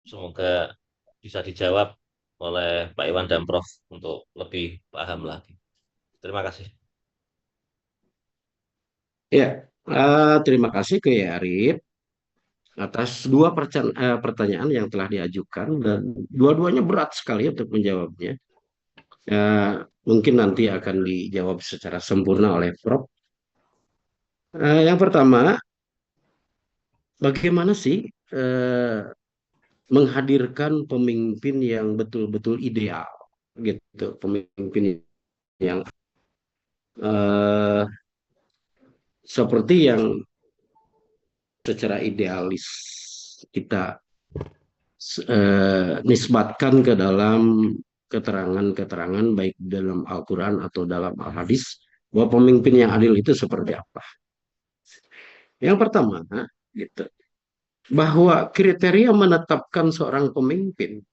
Semoga bisa dijawab oleh Pak Iwan dan Prof untuk lebih paham lagi. Terima kasih. Ya, terima kasih ke Arif atas dua pertanyaan yang telah diajukan dan dua-duanya berat sekali untuk menjawabnya. Mungkin nanti akan dijawab secara sempurna oleh Prof. Yang pertama, bagaimana sih eh, menghadirkan pemimpin yang betul-betul ideal, gitu, pemimpin yang eh, seperti yang secara idealis kita nisbatkan ke dalam keterangan-keterangan baik dalam Al-Quran atau dalam Al-Hadis bahwa pemimpin yang adil itu seperti apa. Yang pertama, gitu, bahwa kriteria menetapkan seorang pemimpin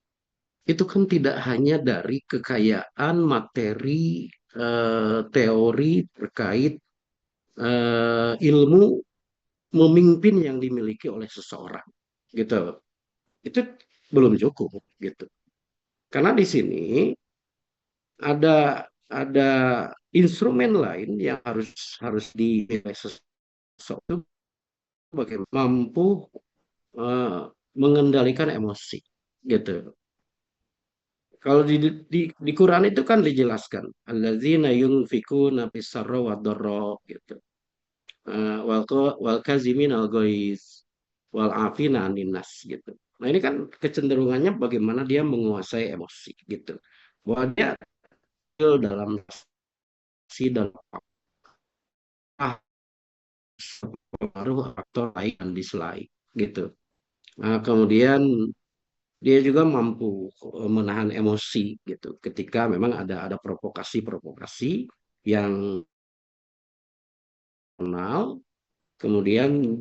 itu kan tidak hanya dari kekayaan materi, teori terkait ilmu memimpin yang dimiliki oleh seseorang, gitu. Itu belum cukup, gitu. Karena di sini ada instrumen lain yang harus harus dimiliki seseorang, bagaimana mampu eh, mengendalikan emosi, gitu. Kalau di Quran itu kan dijelaskan, alladzina yunfikuna fis-sarra wad-dharra, gitu. Wal kazimin al ghaiz wal afina 'anil nas, gitu. Nah, ini kan kecenderungannya bagaimana dia menguasai emosi, gitu. Bahwa dia dalam si dan pengaruh aktor lain dan dislike, gitu. Nah, kemudian dia juga mampu menahan emosi, gitu ketika memang ada provokasi-provokasi yang kenal. Kemudian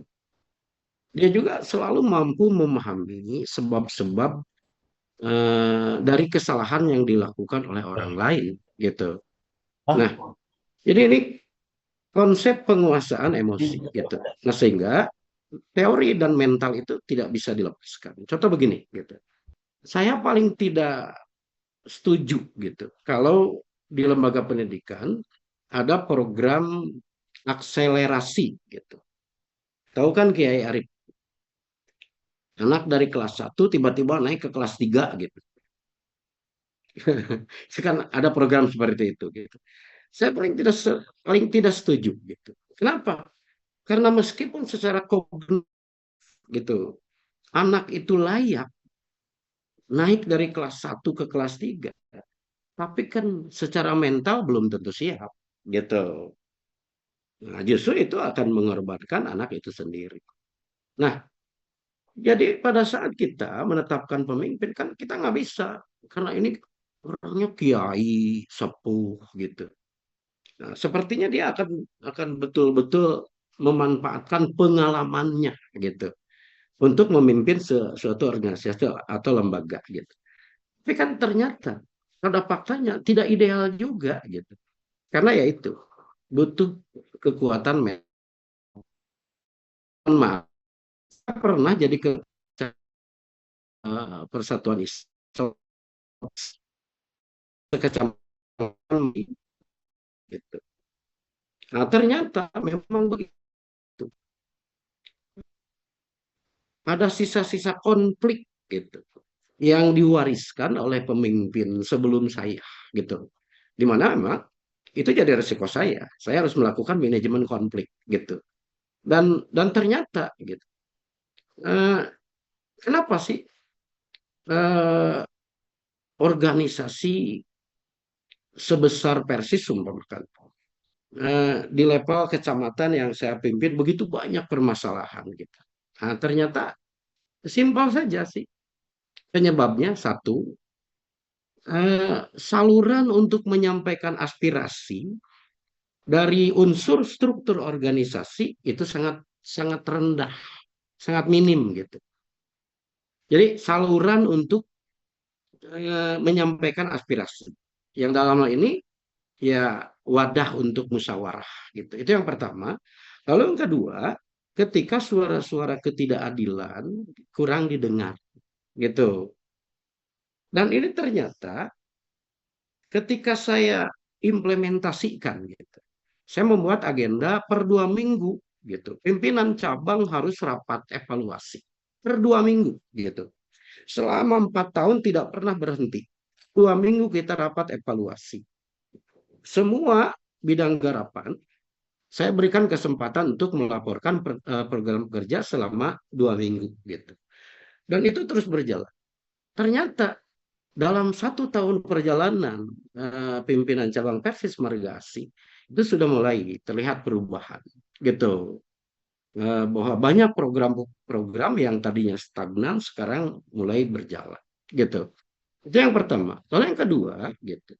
dia juga selalu mampu memahami sebab-sebab dari kesalahan yang dilakukan oleh orang lain, gitu. Nah, jadi ini konsep penguasaan emosi, gitu. Nah, sehingga teori dan mental itu tidak bisa dilepaskan. Contoh begini, gitu. Saya paling tidak setuju, gitu, kalau di lembaga pendidikan ada program akselerasi, gitu. Tahu kan Kiai Arif, anak dari kelas 1 tiba-tiba naik ke kelas 3, gitu. Kan ada program seperti itu, gitu. Saya paling tidak setuju, gitu. Kenapa? Karena meskipun secara kognitif, gitu, anak itu layak naik dari kelas 1 ke kelas 3, tapi kan secara mental belum tentu siap, gitu. Nah, justru itu akan mengorbankan anak itu sendiri. Nah, jadi pada saat kita menetapkan pemimpin kan kita nggak bisa, karena ini orangnya kiai, sepuh, gitu. Nah, sepertinya dia akan betul-betul memanfaatkan pengalamannya, gitu, untuk memimpin suatu organisasi atau lembaga, gitu. Tapi kan ternyata pada faktanya tidak ideal juga, gitu. Karena ya itu butuh kekuatan mental. Maaf, pernah jadi ke Persatuan Islam kecamatan, gitu. Nah, ternyata memang begitu. Ada sisa-sisa konflik, gitu, yang diwariskan oleh pemimpin sebelum saya, gitu. Di mana memang itu jadi resiko saya. Saya harus melakukan manajemen konflik, gitu. Dan ternyata, gitu. Eh, Kenapa sih eh, organisasi sebesar Persis umpamakan di level kecamatan yang saya pimpin begitu banyak permasalahan, gitu. Nah, ternyata simpel saja sih penyebabnya. Satu, saluran untuk menyampaikan aspirasi dari unsur struktur organisasi itu sangat sangat rendah, sangat minim, gitu. Jadi saluran untuk menyampaikan aspirasi yang dalam hal ini ya wadah untuk musyawarah, gitu. Itu yang pertama. Lalu yang kedua, ketika suara-suara ketidakadilan kurang didengar. gitu. Dan ini ternyata ketika saya implementasikan gitu, saya membuat agenda per 2 minggu gitu. Pimpinan cabang harus rapat evaluasi per 2 minggu gitu. Selama 4 tahun tidak pernah berhenti. 2 minggu kita rapat evaluasi. Semua bidang garapan saya berikan kesempatan untuk melaporkan program kerja selama 2 minggu gitu. Dan itu terus berjalan. Ternyata dalam 1 tahun perjalanan pimpinan cabang Persis Margasi itu sudah mulai terlihat perubahan gitu. Bahwa banyak program-program yang tadinya stagnan sekarang mulai berjalan gitu. Itu yang pertama. Lalu yang kedua gitu.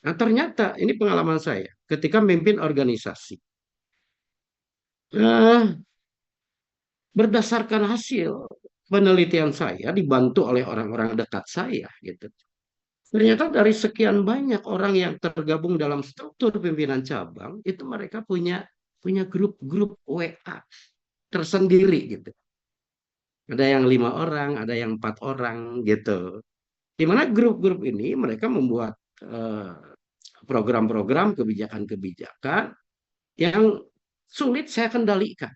Nah, ternyata ini pengalaman saya ketika memimpin organisasi. Eh, Berdasarkan hasil penelitian saya dibantu oleh orang-orang dekat saya gitu. Ternyata dari sekian banyak orang yang tergabung dalam struktur pimpinan cabang, itu mereka punya grup-grup WA tersendiri gitu. Ada yang 5 orang, ada yang 4 orang gitu. Di mana grup-grup ini mereka membuat eh, program-program, kebijakan-kebijakan yang sulit saya kendalikan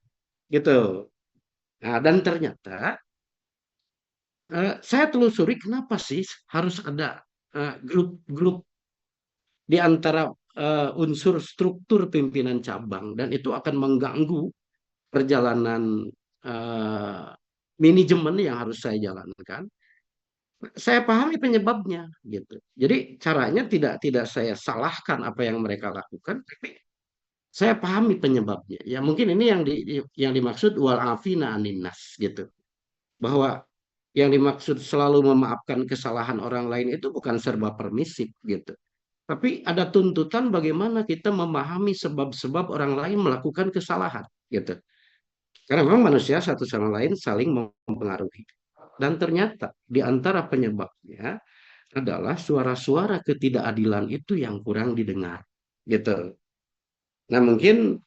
gitu. Nah, dan ternyata saya telusuri kenapa sih harus ada grup-grup di antara unsur struktur pimpinan cabang dan itu akan mengganggu perjalanan eh, manajemen yang harus saya jalankan. Saya pahami penyebabnya gitu. Jadi caranya tidak saya salahkan apa yang mereka lakukan, tapi saya pahami penyebabnya. Ya mungkin ini yang dimaksud wal afina aninnas gitu. Bahwa yang dimaksud selalu memaafkan kesalahan orang lain itu bukan serba permisif gitu. Tapi ada tuntutan bagaimana kita memahami sebab-sebab orang lain melakukan kesalahan gitu. Karena memang manusia satu sama lain saling mempengaruhi. Dan ternyata di antara penyebabnya adalah suara-suara ketidakadilan itu yang kurang didengar gitu. Nah, mungkin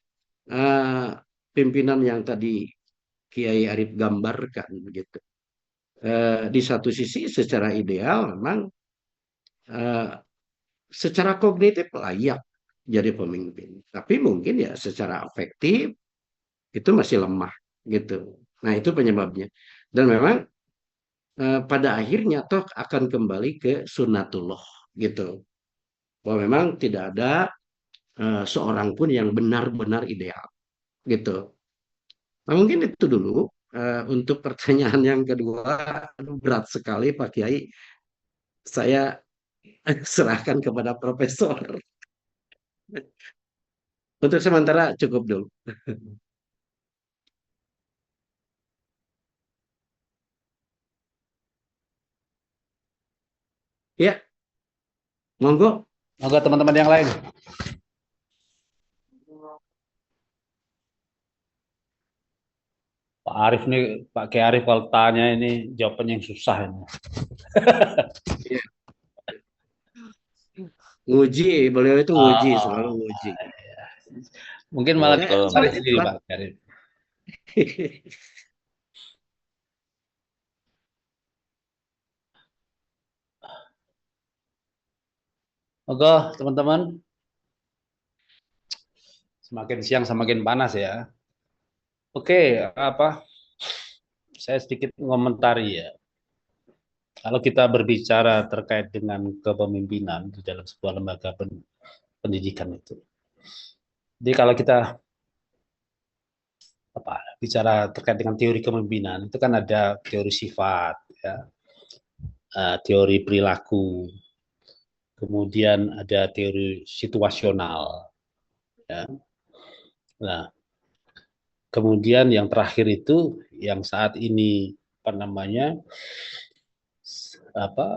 eh, pimpinan yang tadi Kiai Arif gambarkan gitu. Di satu sisi secara ideal memang eh, secara kognitif layak jadi pemimpin. Tapi mungkin ya secara afektif itu masih lemah gitu. Nah itu penyebabnya. Dan memang pada akhirnya toh akan kembali ke sunnatullah gitu. Bahwa memang tidak ada seorang pun yang benar-benar ideal gitu. Nah mungkin itu dulu untuk pertanyaan yang kedua. Aduh, berat sekali Pak Kiai. Saya serahkan kepada Profesor. Untuk sementara cukup dulu. Ya, monggo. Monggo teman-teman yang lain. Pak Arif nih, Pak Kiai Arif kalau tanya ini jawabannya yang susah ini. Ya. Nguji, beliau itu nguji, selalu Oh, nguji. mungkin malah Betul, cari Mas. sendiri Pak Kiai Arif. Monggo teman-teman, semakin siang semakin panas ya. Oke, apa? Saya sedikit mengomentari ya. Kalau kita berbicara terkait dengan kepemimpinan di dalam sebuah lembaga pendidikan itu. Jadi kalau kita bicara terkait dengan teori kepemimpinan itu kan ada teori sifat, ya, teori perilaku, kemudian ada teori situasional. Ya. Nah, kemudian yang terakhir itu yang saat ini apa namanya apa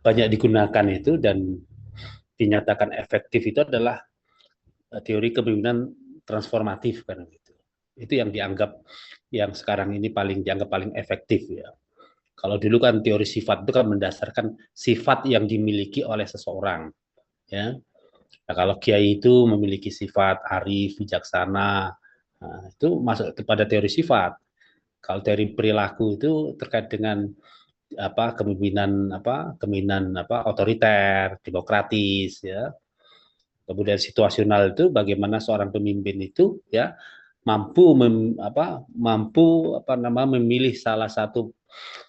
banyak digunakan itu dan dinyatakan efektif itu adalah teori kepemimpinan transformatif kan gitu. Itu yang dianggap yang sekarang ini dianggap paling efektif ya. Kalau dulu kan teori sifat itu kan mendasarkan sifat yang dimiliki oleh seseorang ya. Nah, kalau kiai itu memiliki sifat arif, bijaksana, nah, itu masuk kepada teori sifat. Kalau teori perilaku itu terkait dengan kepemimpinan otoriter, demokratis, ya. Kemudian situasional itu bagaimana seorang pemimpin itu ya memilih salah satu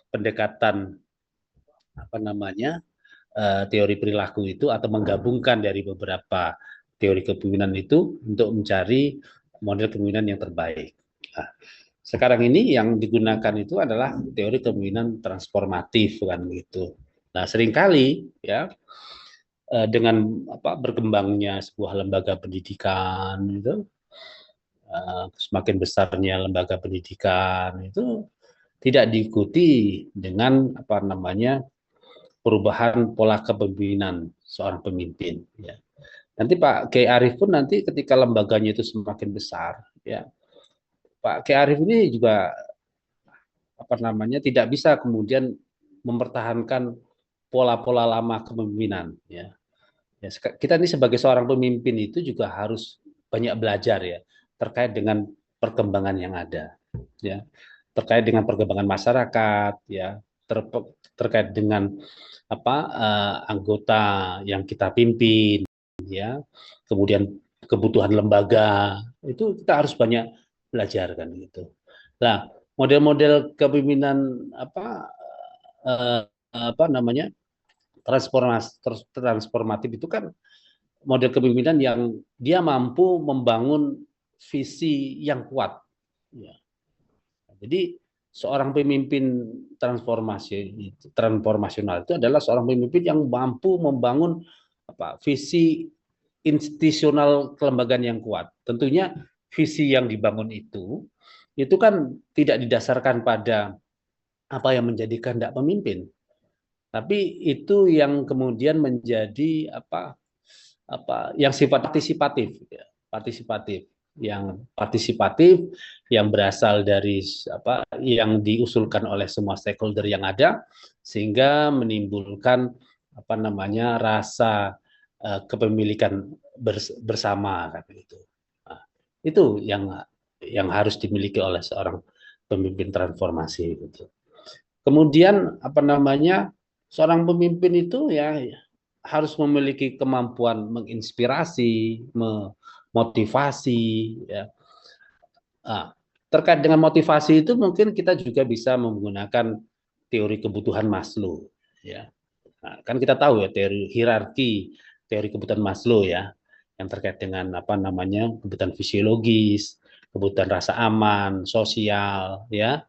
pendekatan teori perilaku itu atau menggabungkan dari beberapa teori kepemimpinan itu untuk mencari model kepemimpinan yang terbaik. Nah, sekarang ini yang digunakan itu adalah teori kepemimpinan transformatif kan gitu. Nah, seringkali ya dengan berkembangnya sebuah lembaga pendidikan itu, semakin besarnya lembaga pendidikan itu tidak diikuti dengan perubahan pola kepemimpinan seorang pemimpin. Ya. Nanti Pak Kiai Arief pun nanti ketika lembaganya itu semakin besar, ya Pak Kiai Arief ini juga tidak bisa kemudian mempertahankan pola-pola lama kepemimpinan. Ya. Ya, kita ini sebagai seorang pemimpin itu juga harus banyak belajar ya terkait dengan perkembangan yang ada, ya terkait dengan perkembangan masyarakat, ya terkait dengan anggota yang kita pimpin, ya kemudian kebutuhan lembaga itu kita harus banyak belajar kan gitu. Nah model-model kepemimpinan eh, transformatif itu kan model kepemimpinan yang dia mampu membangun visi yang kuat. Ya. Jadi seorang pemimpin transformasional itu adalah seorang pemimpin yang mampu membangun visi institusional kelembagaan yang kuat. Tentunya visi yang dibangun itu kan tidak didasarkan pada apa yang menjadi kehendak pemimpin, tapi itu yang kemudian menjadi yang sifat partisipatif, ya. partisipatif yang berasal dari yang diusulkan oleh semua stakeholder yang ada, sehingga menimbulkan rasa kepemilikan bersama kan itu. Nah, itu yang harus dimiliki oleh seorang pemimpin transformasi gitu. Kemudian seorang pemimpin itu ya harus memiliki kemampuan menginspirasi, memotivasi, ya. Nah, terkait dengan motivasi itu mungkin kita juga bisa menggunakan teori kebutuhan Maslow, ya. Nah, kan kita tahu ya teori hierarki, teori kebutuhan Maslow ya, yang terkait dengan kebutuhan fisiologis, kebutuhan rasa aman, sosial, ya,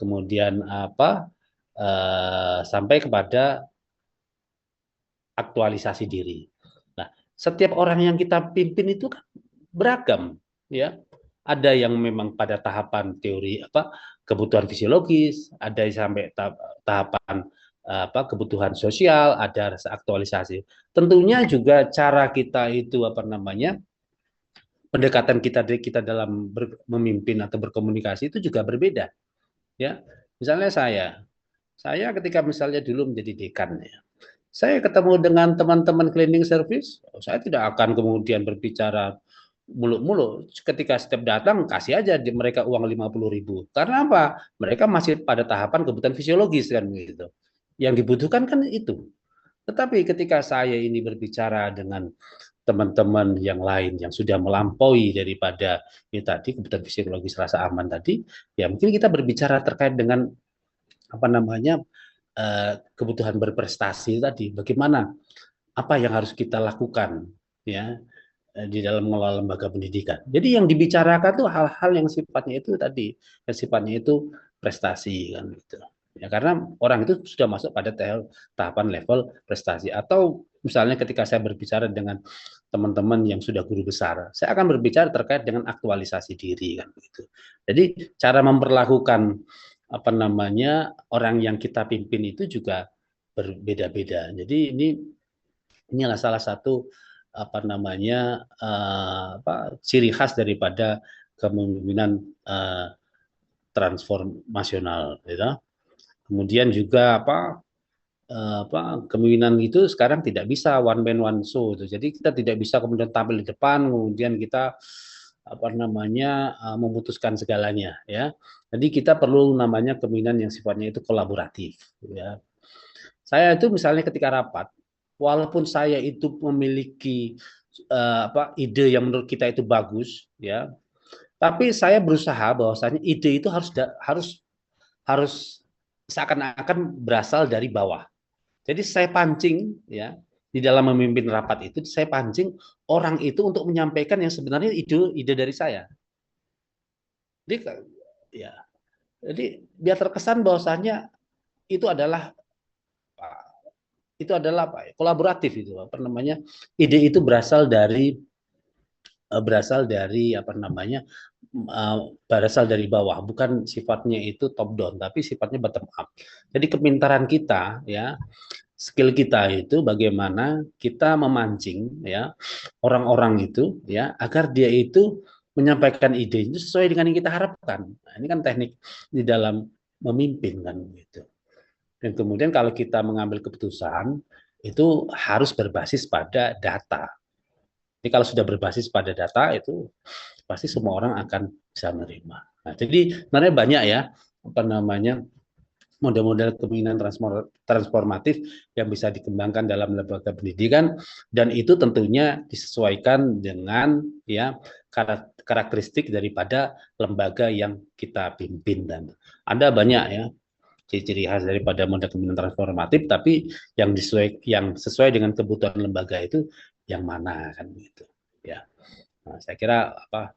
kemudian sampai kepada aktualisasi diri. Nah, setiap orang yang kita pimpin itu kan beragam, ya. Ada yang memang pada tahapan teori kebutuhan fisiologis, ada yang sampai tahapan kebutuhan sosial, ada rasa aktualisasi. Tentunya juga cara kita itu pendekatan kita dalam memimpin atau berkomunikasi itu juga berbeda, ya. Misalnya saya ketika misalnya dulu menjadi dekan, ya, saya ketemu dengan teman-teman cleaning service, saya tidak akan kemudian berbicara muluk-muluk. Ketika setiap datang, kasih aja mereka uang 50.000. Karena apa? Mereka masih pada tahapan kebutuhan fisiologis kan gitu. Yang dibutuhkan kan itu. Tetapi ketika saya ini berbicara dengan teman-teman yang lain yang sudah melampaui daripada ini tadi kebutuhan fisiologis rasa aman tadi, ya mungkin kita berbicara terkait dengan kebutuhan berprestasi tadi, bagaimana apa yang harus kita lakukan ya di dalam mengelola lembaga pendidikan. Jadi yang dibicarakan tuh hal-hal yang sifatnya itu tadi, yang sifatnya itu prestasi kan gitu. Ya karena orang itu sudah masuk pada tahapan level prestasi. Atau misalnya ketika saya berbicara dengan teman-teman yang sudah guru besar, saya akan berbicara terkait dengan aktualisasi diri kan gitu. Jadi cara memperlakukan orang yang kita pimpin itu juga berbeda-beda. Jadi inilah salah satu ciri khas daripada kepemimpinan transformasional, gitu. Kemudian juga kepemimpinan itu sekarang tidak bisa one man one show, gitu. Jadi kita tidak bisa kemudian tampil di depan, kemudian kita memutuskan segalanya ya. Jadi kita perlu namanya kepemimpinan yang sifatnya itu kolaboratif ya. Saya itu misalnya ketika rapat, walaupun saya itu memiliki ide yang menurut kita itu bagus ya, tapi saya berusaha bahwasanya ide itu harus harus seakan-akan berasal dari bawah. Jadi saya pancing ya di dalam memimpin rapat itu saya pancing orang itu untuk menyampaikan yang sebenarnya ide dari saya. Jadi ya, jadi biar terkesan bahwasanya itu adalah kolaboratif itu apa namanya ide itu berasal dari apa namanya berasal dari bawah, bukan sifatnya itu top down, tapi sifatnya bottom up. Jadi kepintaran kita ya, skill kita itu bagaimana kita memancing ya orang-orang itu ya agar dia itu menyampaikan ide itu sesuai dengan yang kita harapkan. Nah, ini kan teknik di dalam memimpin kan gitu. Dan kemudian kalau kita mengambil keputusan itu harus berbasis pada data. Jadi kalau sudah berbasis pada data itu pasti semua orang akan bisa menerima. Nah, jadi sebenarnya banyak ya apa namanya model-model kepemimpinan transformatif yang bisa dikembangkan dalam lembaga pendidikan dan itu tentunya disesuaikan dengan ya karakteristik daripada lembaga yang kita pimpin dan ada banyak ya ciri-ciri khas daripada model kepemimpinan transformatif tapi yang sesuai dengan kebutuhan lembaga itu yang mana kan gitu ya. Nah, saya kira apa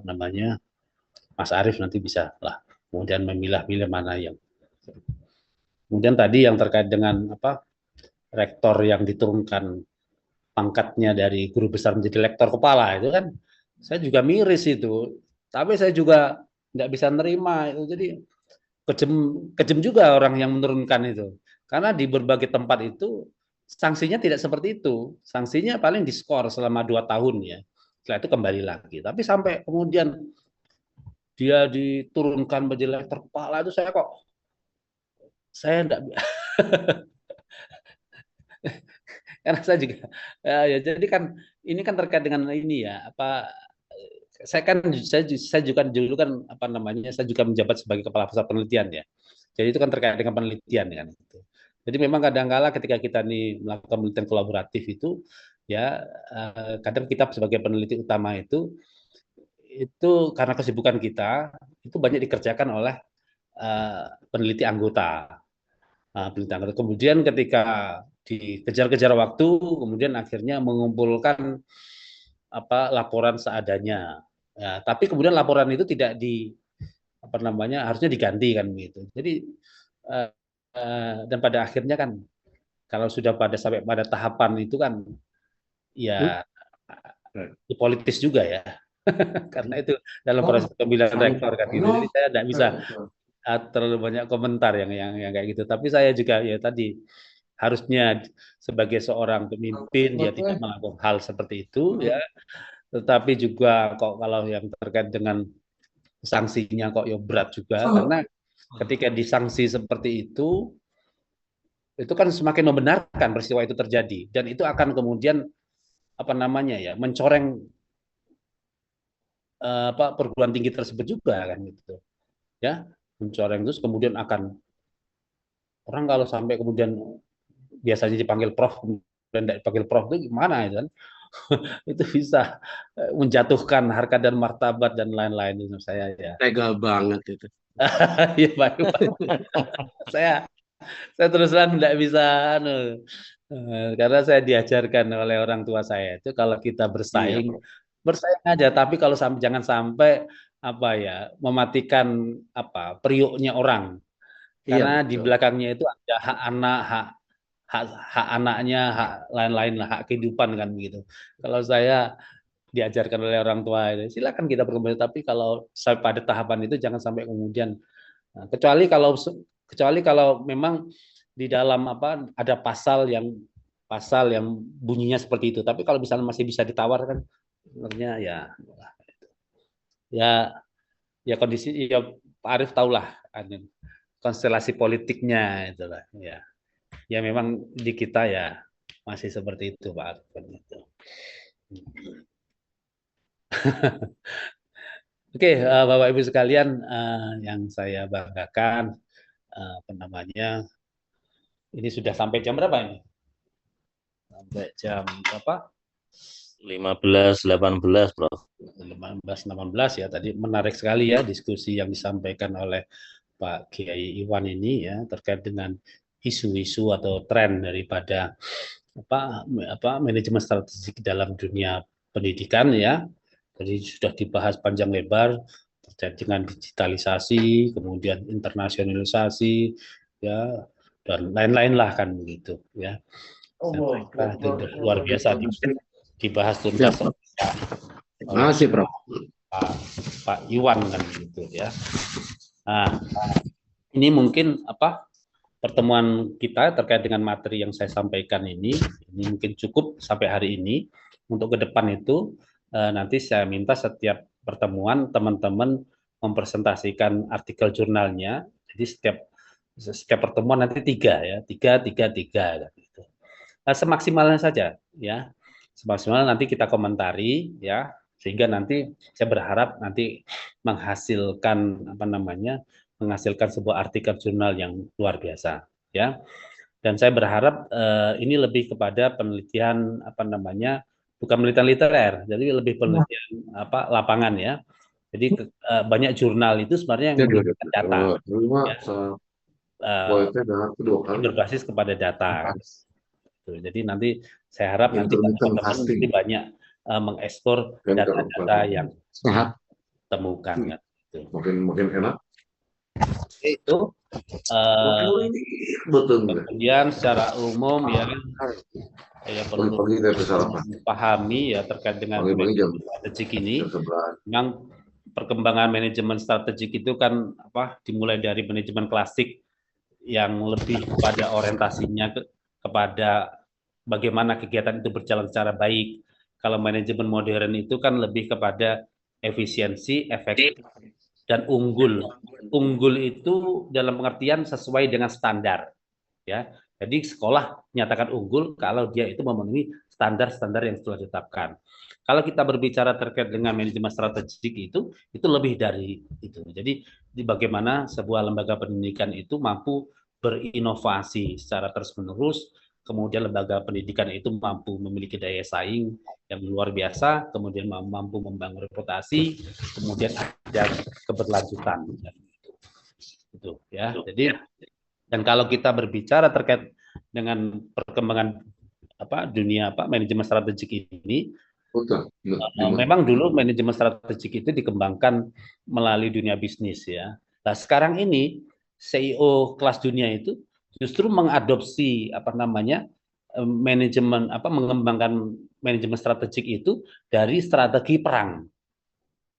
namanya Mas Arief nanti bisa lah kemudian memilah-milih mana yang kemudian tadi yang terkait dengan apa rektor yang diturunkan pangkatnya dari guru besar menjadi lektor kepala itu kan saya juga miris itu tapi saya juga tidak bisa nerima itu jadi kejem kejem juga orang yang menurunkan itu karena di berbagai tempat itu sanksinya tidak seperti itu sanksinya paling diskor selama 2 tahun ya setelah itu kembali lagi tapi sampai kemudian dia diturunkan menjadi lektor kepala itu saya enggak karena saya juga ya jadi kan ini kan terkait dengan ini ya apa saya juga dulu kan apa namanya saya juga menjabat sebagai kepala pusat penelitian ya jadi itu kan terkait dengan penelitian kan gitu. Jadi memang kadang-kala ketika kita nih melakukan penelitian kolaboratif itu ya kadang kita sebagai peneliti utama itu karena kesibukan kita itu banyak dikerjakan oleh peneliti anggota. Nah, peneliti anggota. Kemudian ketika dikejar-kejar waktu, kemudian akhirnya mengumpulkan apa laporan seadanya. Ya, tapi kemudian laporan itu tidak apa namanya harusnya diganti kan gitu. Jadi uh, dan pada akhirnya kan kalau sudah sampai pada tahapan itu kan ya politis juga ya karena itu dalam proses pemilihan rektor kan gitu. Jadi saya tidak bisa terlalu banyak komentar yang kayak gitu. Tapi saya juga ya tadi harusnya sebagai seorang pemimpin dia tidak melakukan hal seperti itu ya. Tetapi juga kok kalau yang terkait dengan sanksinya kok ya berat juga karena ketika disanksi seperti itu kan semakin membenarkan peristiwa itu terjadi dan itu akan kemudian apa namanya ya mencoreng apa perguruan tinggi tersebut juga kan gitu ya mencoreng terus kemudian akan orang kalau sampai kemudian biasanya dipanggil prof dan tidak dipanggil prof itu gimana itu kan itu bisa menjatuhkan harkat dan martabat dan lain-lain menurut saya ya. Tega banget itu. Ya baik, saya terus terang tidak bisa karena saya diajarkan oleh orang tua saya itu kalau kita Iya, bersaing aja tapi kalau jangan sampai apa ya mematikan apa periuknya orang iya karena di betul. belakangnya itu ada hak anak hak anaknya hak lain-lain lah hak kehidupan kan begitu kalau saya diajarkan oleh orang tua itu silakan kita berkomunikasi tapi kalau sampai pada tahapan itu jangan sampai kemudian kecuali kalau memang di dalam apa ada pasal yang bunyinya seperti itu tapi kalau misalnya masih bisa ditawarkan sebenarnya ya ya kondisi ya Pak Arief tahulah konstelasi politiknya itulah ya ya memang di kita ya masih seperti itu Pak Arief itu. Oke, Bapak Ibu sekalian, yang saya banggakan, apa namanya, ini sudah sampai jam berapa ini? Sampai jam berapa? 15-18, Prof. 15-18 ya. Tadi menarik sekali ya diskusi yang disampaikan oleh Pak Kiai Iwan ini ya terkait dengan isu-isu atau tren daripada manajemen strategik dalam dunia pendidikan ya. Jadi sudah dibahas panjang lebar terkait dengan digitalisasi, kemudian internasionalisasi ya dan lain-lain lah kan begitu ya. Saya kira itu luar biasa dibahas tuntas Siap, Prof. oleh Masih, Prof. Pak Iwan kan gitu ya. Nah, ini mungkin pertemuan kita terkait dengan materi yang saya sampaikan ini mungkin cukup sampai hari ini. Untuk ke depan itu nanti saya minta setiap pertemuan teman-teman mempresentasikan artikel jurnalnya. Jadi setiap pertemuan nanti 3 ya, 3 gitu. Semaksimalnya saja ya. Semaksimal nanti kita komentari ya, sehingga nanti saya berharap nanti menghasilkan sebuah artikel jurnal yang luar biasa ya. Dan saya berharap ini lebih kepada penelitian bukan penelitian literer, jadi lebih penelitian lapangan ya. Jadi banyak jurnal itu sebenarnya yang menggunakan data ya, berbasis kepada data. Jadi nanti saya harap nanti teman-teman nanti banyak mengekspor data-data yang temukan kan. Makin enak. Itu kemudian secara umum ya saya perlu pahami ya terkait dengan manajemen strategik ini. Memang perkembangan manajemen strategik itu kan dimulai dari manajemen klasik yang lebih pada orientasinya kepada bagaimana kegiatan itu berjalan secara baik. Kalau manajemen modern itu kan lebih kepada efisiensi, efektif, dan unggul. Unggul itu dalam pengertian sesuai dengan standar. Ya, jadi sekolah nyatakan unggul kalau dia itu memenuhi standar-standar yang telah ditetapkan. Kalau kita berbicara terkait dengan manajemen strategik itu lebih dari itu. Jadi bagaimana sebuah lembaga pendidikan itu mampu berinovasi secara terus-menerus, kemudian lembaga pendidikan itu mampu memiliki daya saing yang luar biasa, kemudian mampu membangun reputasi, kemudian ada keberlanjutan. Itu ya. Jadi dan kalau kita berbicara terkait dengan perkembangan dunia manajemen strategik ini, memang dulu manajemen strategik itu dikembangkan melalui dunia bisnis ya. Nah sekarang ini CEO kelas dunia itu justru mengadopsi mengembangkan manajemen strategik itu dari strategi perang.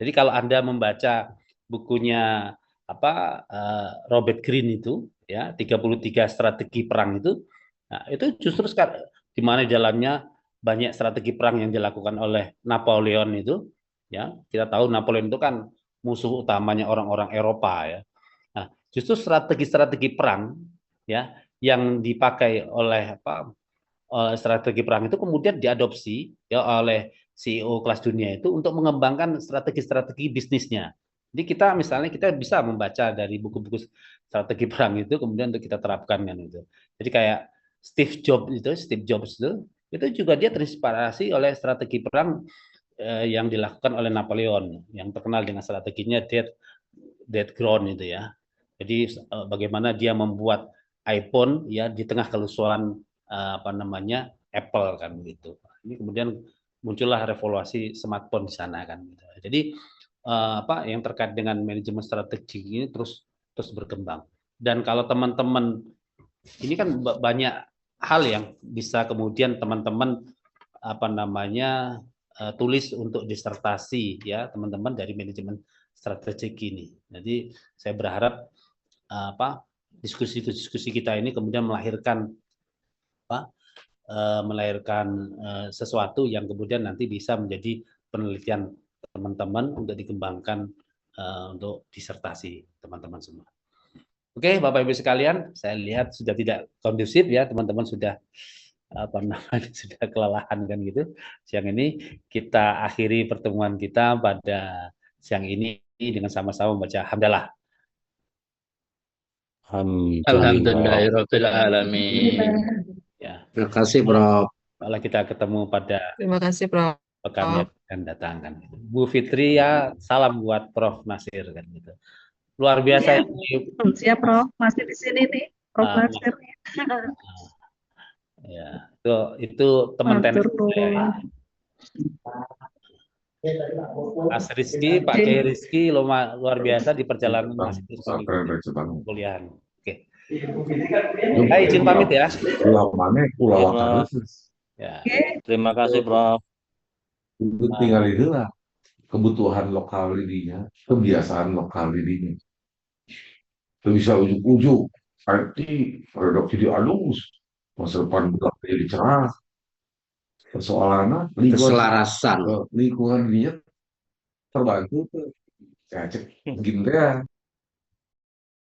Jadi kalau Anda membaca bukunya Robert Greene itu ya 33 strategi perang itu, nah itu justru sekarang di mana di dalamnya banyak strategi perang yang dilakukan oleh Napoleon itu ya. Kita tahu Napoleon itu kan musuh utamanya orang-orang Eropa ya. Nah, justru strategi-strategi perang ya yang dipakai oleh strategi perang itu kemudian diadopsi ya oleh CEO kelas dunia itu untuk mengembangkan strategi-strategi bisnisnya. Jadi kita bisa membaca dari buku-buku strategi perang itu kemudian untuk kita terapkan kan itu. Jadi kayak Steve Jobs itu juga dia terinspirasi oleh strategi perang yang dilakukan oleh Napoleon yang terkenal dengan strateginya Dead Ground itu ya. Jadi bagaimana dia membuat iPhone ya di tengah kelusuan Apple kan gitu. Ini kemudian muncullah revolusi smartphone di sana kan gitu. Jadi yang terkait dengan manajemen strategi ini terus berkembang. Dan kalau teman-teman ini kan banyak hal yang bisa kemudian teman-teman tulis untuk disertasi ya teman-teman dari manajemen strategi ini. Jadi saya berharap diskusi kita ini kemudian melahirkan sesuatu yang kemudian nanti bisa menjadi penelitian teman-teman untuk dikembangkan untuk disertasi teman-teman semua. Oke, Bapak Ibu sekalian, saya lihat sudah tidak kondusif ya, teman-teman sudah apa namanya sudah kelelahan kan gitu. Siang ini kita akhiri pertemuan kita pada siang ini dengan sama-sama membaca hamdalah. Alhamdulillah. Alhamdulillahirabbil alamin. Ya, Terima kasih, Prof. malah kita ketemu pada Terima kasih, Prof. pekan yang akan datang kan. Bu Fitri ya salam buat Prof Nasir kan gitu. Luar biasa Iya. ini. Siap, Prof. Masih di sini nih, Prof Ah, Nasir. ya, itu teman tenis Matur saya. nuwun. Mas Rizky, Pak Kiai Rizky luar biasa di perjalanan masih terus Pesantren mengikuti Raja Bangun. kuliahan. Oke. Baik, izin pamit ya. Pulau mana? Pulau Iya, Wakar. Ya. Terima kasih, Prof. Itu tinggal itu lah kebutuhan lokal dirinya, kebiasaan lokal dirinya. Itu bisa ujuk-ujuk. Arti produk jadi halus, masa depan budak jadi cerah. Persoalannya Keselarasan. lingkungan dirinya terbantu tuh. Ya cek gini ya.